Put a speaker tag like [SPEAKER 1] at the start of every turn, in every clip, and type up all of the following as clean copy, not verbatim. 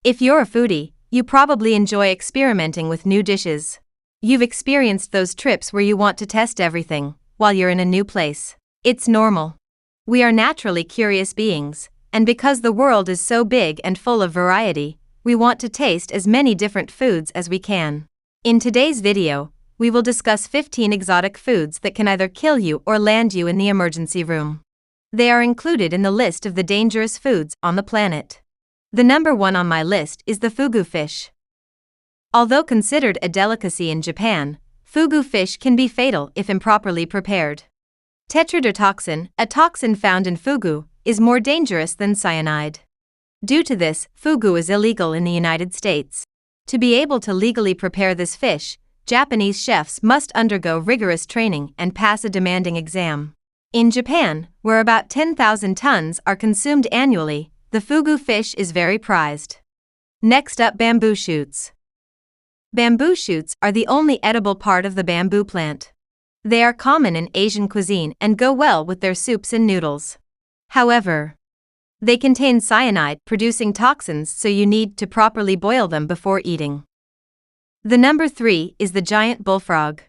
[SPEAKER 1] If you're a foodie, you probably enjoy experimenting with new dishes. You've experienced those trips where you want to test everything while you're in a new place. It's normal. We are naturally curious beings, and because the world is so big and full of variety, we want to taste as many different foods as we can. In today's video, we will discuss 15 exotic foods that can either kill you or land you in the emergency room. They are included in the list of the dangerous foods on the planet. The number one on my list is the fugu fish. Although considered a delicacy in Japan, fugu fish can be fatal if improperly prepared. Tetrodotoxin, a toxin found in fugu, is more dangerous than cyanide. Due to this, fugu is illegal in the United States. To be able to legally prepare this fish, Japanese chefs must undergo rigorous training and pass a demanding exam. In Japan, where about 10,000 tons are consumed annually, the fugu fish is very prized. Next up, bamboo shoots. Bamboo shoots are the only edible part of the bamboo plant. They are common in Asian cuisine and go well with their soups and noodles. However, they contain cyanide, producing toxins, so you need to properly boil them before eating. The number 3 is the giant bullfrog.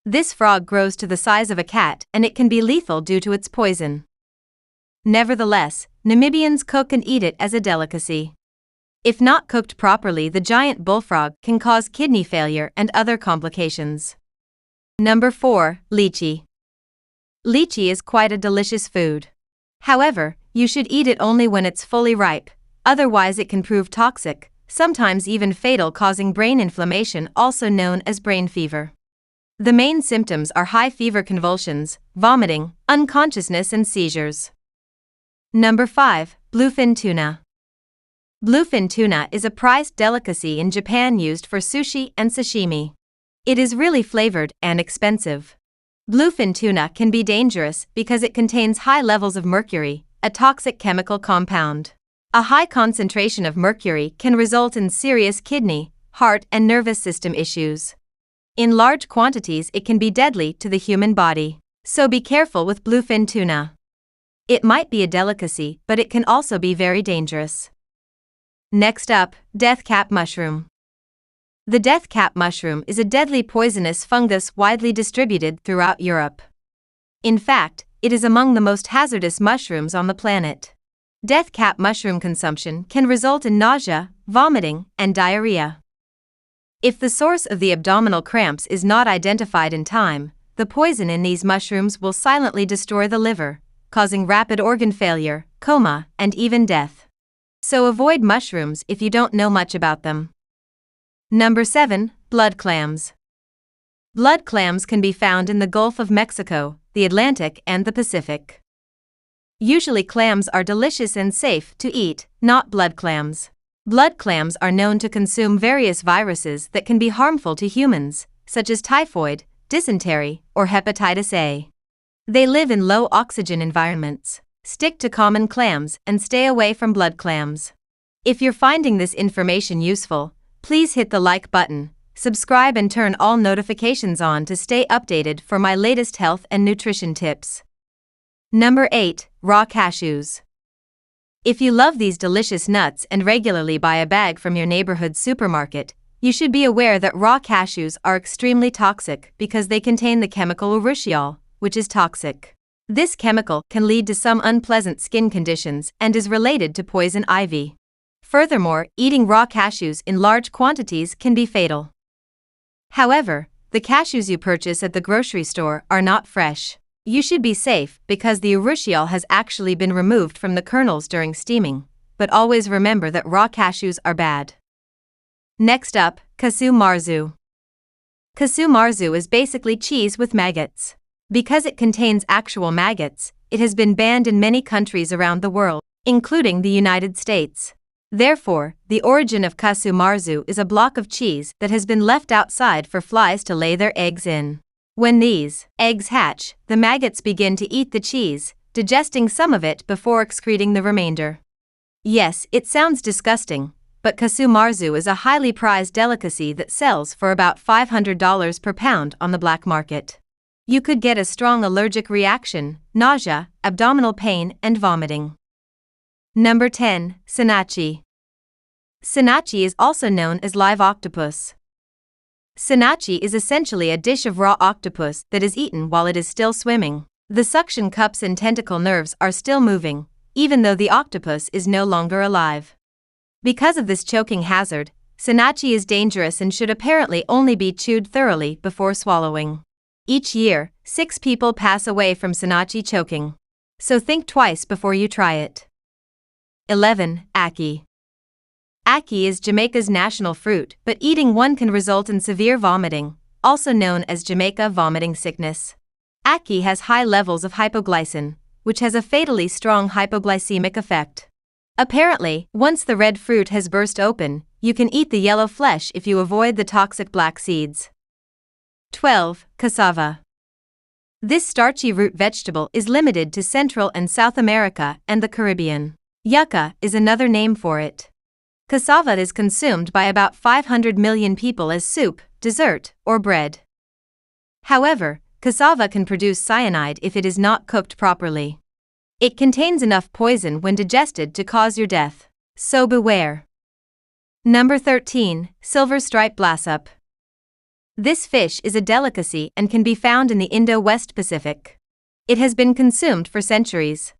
[SPEAKER 1] This frog grows to the size of a cat and it can be lethal due to its poison. Nevertheless, Namibians cook and eat it as a delicacy. If not cooked properly, the giant bullfrog can cause kidney failure and other complications. Number 4, lychee. Lychee is quite a delicious food. However, you should eat it only when it's fully ripe, otherwise it can prove toxic, sometimes even fatal, causing brain inflammation, also known as brain fever. The main symptoms are high fever, convulsions, vomiting, unconsciousness and seizures. Number 5, bluefin tuna. Bluefin tuna is a prized delicacy in Japan, used for sushi and sashimi. It is really flavored and expensive. Bluefin tuna can be dangerous because it contains high levels of mercury, a toxic chemical compound. A high concentration of mercury can result in serious kidney, heart, and nervous system issues. In large quantities, it can be deadly to the human body, so be careful with bluefin tuna. It might be a delicacy, but it can also be very dangerous. Next up, death cap mushroom. The death cap mushroom is a deadly poisonous fungus widely distributed throughout Europe. In fact, it is among the most hazardous mushrooms on the planet. Death cap mushroom consumption can result in nausea, vomiting, and diarrhea. If the source of the abdominal cramps is not identified in time, the poison in these mushrooms will silently destroy the liver, causing rapid organ failure, coma, and even death. So avoid mushrooms if you don't know much about them. Number 7, blood clams. Blood clams can be found in the Gulf of Mexico, the Atlantic, and the Pacific. Usually clams are delicious and safe to eat, not blood clams. Blood clams are known to consume various viruses that can be harmful to humans, such as typhoid, dysentery, or hepatitis A. They live in low oxygen environments. Stick to common clams and stay away from blood clams. If you're finding this information useful, please hit the like button, subscribe, and turn all notifications on to stay updated for my latest health and nutrition tips. Number 8, raw cashews. If you love these delicious nuts and regularly buy a bag from your neighborhood supermarket, you should be aware that raw cashews are extremely toxic because they contain the chemical urushiol, which is toxic. This chemical can lead to some unpleasant skin conditions and is related to poison ivy. Furthermore, eating raw cashews in large quantities can be fatal. However, the cashews you purchase at the grocery store are not fresh. You should be safe because the urushiol has actually been removed from the kernels during steaming, but always remember that raw cashews are bad. Next up, casu marzu. Casu marzu is basically cheese with maggots. Because it contains actual maggots, it has been banned in many countries around the world, including the United States. Therefore, the origin of casu marzu is a block of cheese that has been left outside for flies to lay their eggs in. When these eggs hatch, the maggots begin to eat the cheese, digesting some of it before excreting the remainder. Yes, it sounds disgusting, but casu marzu is a highly prized delicacy that sells for about $500 per pound on the black market. You could get a strong allergic reaction, nausea, abdominal pain, and vomiting. Number 10, sinachi. Sinachi is also known as live octopus. Sinachi is essentially a dish of raw octopus that is eaten while it is still swimming. The suction cups and tentacle nerves are still moving, even though the octopus is no longer alive. Because of this choking hazard, sinachi is dangerous and should apparently only be chewed thoroughly before swallowing. Each year, 6 people pass away from sinachi choking. So think twice before you try it. 11. Ackee. Ackee is Jamaica's national fruit, but eating one can result in severe vomiting, also known as Jamaica vomiting sickness. Ackee has high levels of hypoglycin, which has a fatally strong hypoglycemic effect. Apparently, once the red fruit has burst open, you can eat the yellow flesh if you avoid the toxic black seeds. 12. Cassava. This starchy root vegetable is limited to Central and South America and the Caribbean. Yucca is another name for it. Cassava is consumed by about 500 million people as soup, dessert, or bread. However, cassava can produce cyanide if it is not cooked properly. It contains enough poison when digested to cause your death, so beware. Number 13. Silver Stripe Blaasop. This fish is a delicacy and can be found in the Indo-West Pacific. It has been consumed for centuries.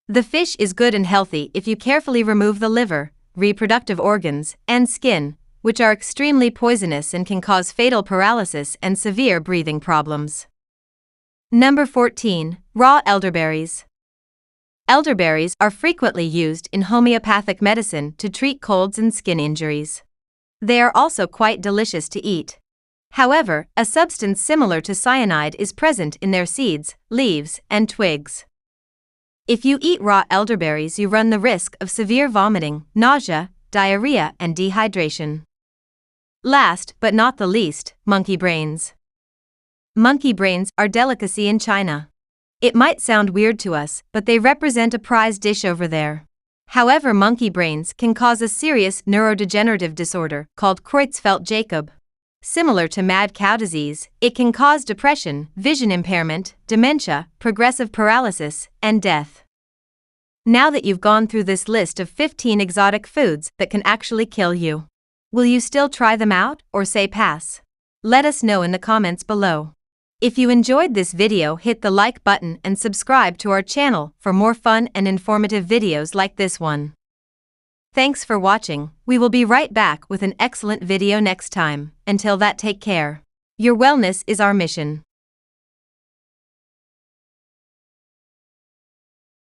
[SPEAKER 1] The fish is good and healthy if you carefully remove the liver, reproductive organs, and skin, which are extremely poisonous and can cause fatal paralysis and severe breathing problems. Number 14. Raw elderberries. Elderberries are frequently used in homeopathic medicine to treat colds and skin injuries. They are also quite delicious to eat. However, a substance similar to cyanide is present in their seeds, leaves, and twigs. If you eat raw elderberries, you run the risk of severe vomiting, nausea, diarrhea, and dehydration. Last but not the least, monkey brains. Monkey brains are delicacy in China. It might sound weird to us, but they represent a prized dish over there. However, monkey brains can cause a serious neurodegenerative disorder called Creutzfeldt-Jakob. Similar to mad cow disease, it can cause depression, vision impairment, dementia, progressive paralysis, and death. Now that you've gone through this list of 15 exotic foods that can actually kill you, will you still try them out or say pass? Let us know in the comments below. If you enjoyed this video, hit the like button and subscribe to our channel for more fun and informative videos like this one. Thanks for watching. We will be right back with an excellent video next time. Until that, take care. Your wellness is our mission.